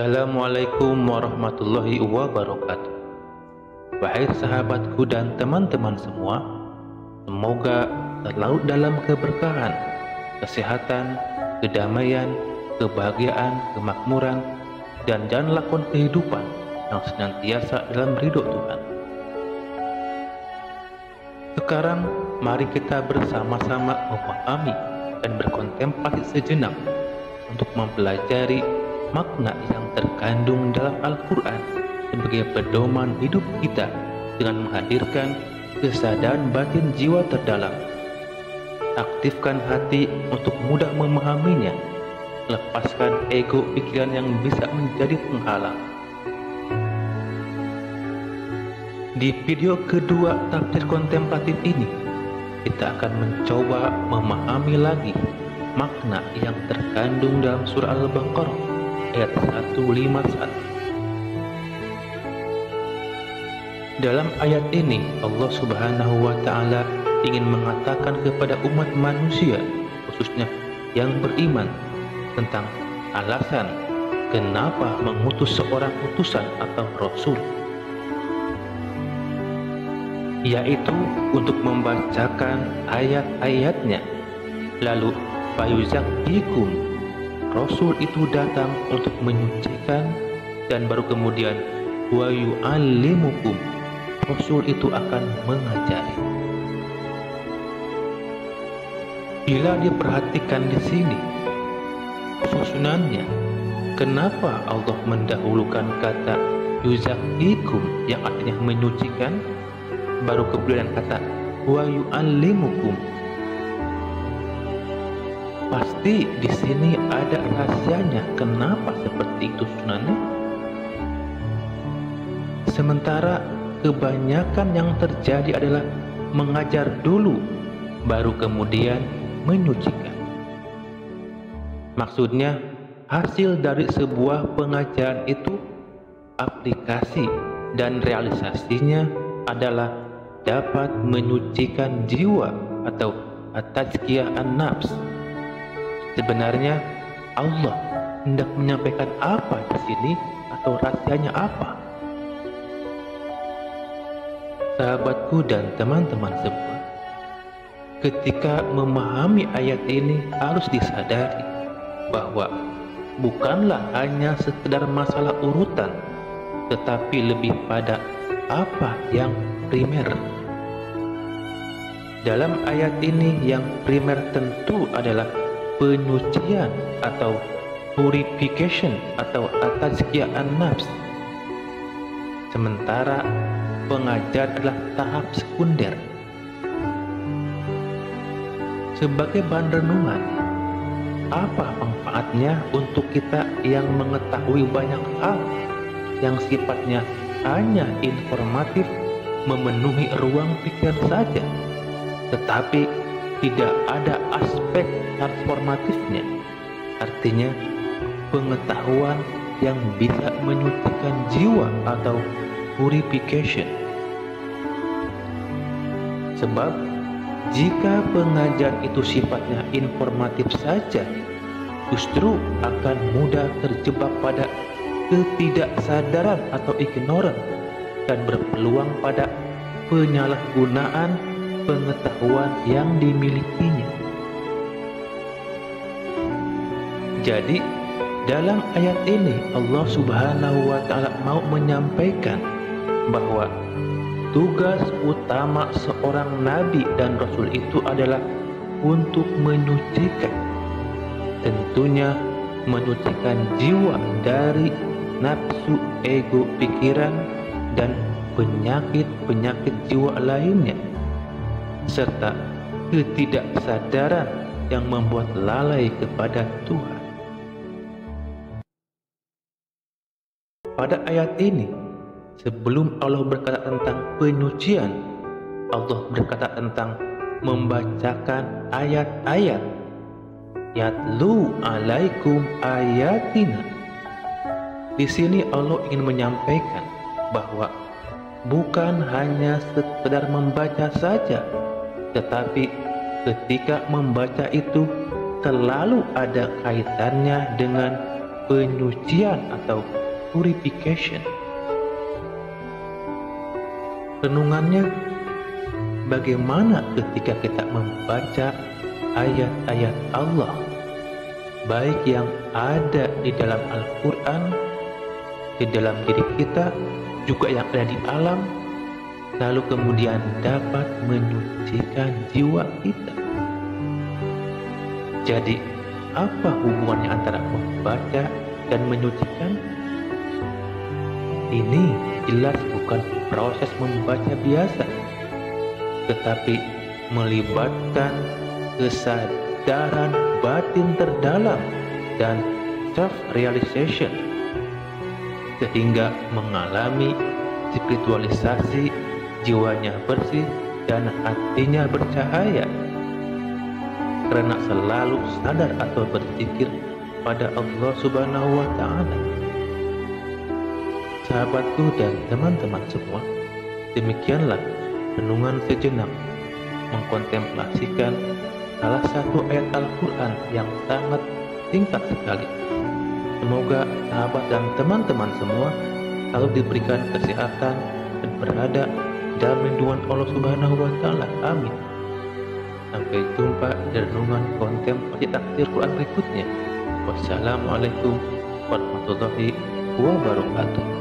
Assalamualaikum warahmatullahi wabarakatuh. Wahai sahabatku dan teman-teman semua, semoga selalu dalam keberkahan, kesehatan, kedamaian, kebahagiaan, kemakmuran, dan jalan lakon kehidupan yang senantiasa dalam ridho Tuhan. Sekarang mari kita bersama-sama memahami dan berkontemplasi sejenak untuk mempelajari makna yang terkandung dalam Al-Quran sebagai pedoman hidup kita dengan menghadirkan kesadaran batin jiwa terdalam. Aktifkan hati untuk mudah memahaminya, lepaskan ego pikiran yang bisa menjadi penghalang. Di video kedua tafsir kontemplatif ini, kita akan mencoba memahami lagi makna yang terkandung dalam surah Al-Baqarah ayat 151. Dalam ayat ini Allah Subhanahu wa Ta'ala ingin mengatakan kepada umat manusia, khususnya yang beriman, tentang alasan kenapa mengutus seorang utusan atau rasul, yaitu untuk membacakan ayat-ayatnya, lalu fayuzakkikum. Rasul itu datang untuk menyucikan, dan baru kemudian wa yu'allimukum, Rasul itu akan mengajari. Bila diperhatikan di sini susunannya, kenapa Allah mendahulukan kata yuzakkikum yang artinya menyucikan, baru kemudian kata wa yu'allimukum? Pasti di sini ada rahasianya. Kenapa seperti itu susunannya? Sementara kebanyakan yang terjadi adalah mengajar dulu, baru kemudian menyucikan. Maksudnya, hasil dari sebuah pengajaran itu, aplikasi dan realisasinya adalah dapat menyucikan jiwa atau at-tazkiyah an-nafs. Sebenarnya Allah hendak menyampaikan apa di sini, atau rahasianya apa? Sahabatku dan teman-teman semua, ketika memahami ayat ini harus disadari bahwa bukanlah hanya sekedar masalah urutan, tetapi lebih pada apa yang primer. Dalam ayat ini yang primer tentu adalah penyucian atau purification atau at-tazkiyah an-nafs. Sementara pengajar adalah tahap sekunder. Sebagai bahan renungan, apa manfaatnya untuk kita yang mengetahui banyak hal yang sifatnya hanya informatif, memenuhi ruang pikiran saja, tetapi tidak ada aspek transformatifnya, artinya pengetahuan yang bisa menyucikan jiwa atau purification. Sebab jika pengajaran itu sifatnya informatif saja, justru akan mudah terjebak pada ketidaksadaran atau ignorant dan berpeluang pada penyalahgunaan pengetahuan yang dimilikinya. Jadi dalam ayat ini Allah Subhanahu wa Ta'ala mau menyampaikan bahwa tugas utama seorang nabi dan rasul itu adalah untuk menyucikan, tentunya menyucikan jiwa dari nafsu, ego, pikiran, dan penyakit-penyakit jiwa lainnya, serta ketidaksadaran yang membuat lalai kepada Tuhan. Pada ayat ini, sebelum Allah berkata tentang penyucian, Allah berkata tentang membacakan ayat-ayat. Yatlu alaikum ayatina. Di sini Allah ingin menyampaikan bahwa bukan hanya sekedar membaca saja, tetapi ketika membaca itu selalu ada kaitannya dengan penyucian atau purification. Renungannya, bagaimana ketika kita membaca ayat-ayat Allah, baik yang ada di dalam Al-Quran, di dalam diri kita, juga yang ada di alam, lalu kemudian dapat menyucikan jiwa kita. Jadi, apa hubungannya antara membaca dan menyucikan? Ini jelas bukan proses membaca biasa, tetapi melibatkan kesadaran batin terdalam dan self-realization, sehingga mengalami spiritualisasi, jiwanya bersih dan hatinya bercahaya, karena selalu sadar atau berzikir pada Allah Subhanahu wa Ta'ala. Sahabatku dan teman-teman semua, demikianlah renungan sejenak mengkontemplasikan salah satu ayat Al-Quran yang sangat singkat sekali. Semoga sahabat dan teman-teman semua selalu diberikan kesehatan dan berada dalam lindungan Allah Subhanahu wa Ta'ala. Amin. Sampai jumpa di renungan kontemplasi tafsir Quran berikutnya. Wassalamualaikum warahmatullahi wabarakatuh.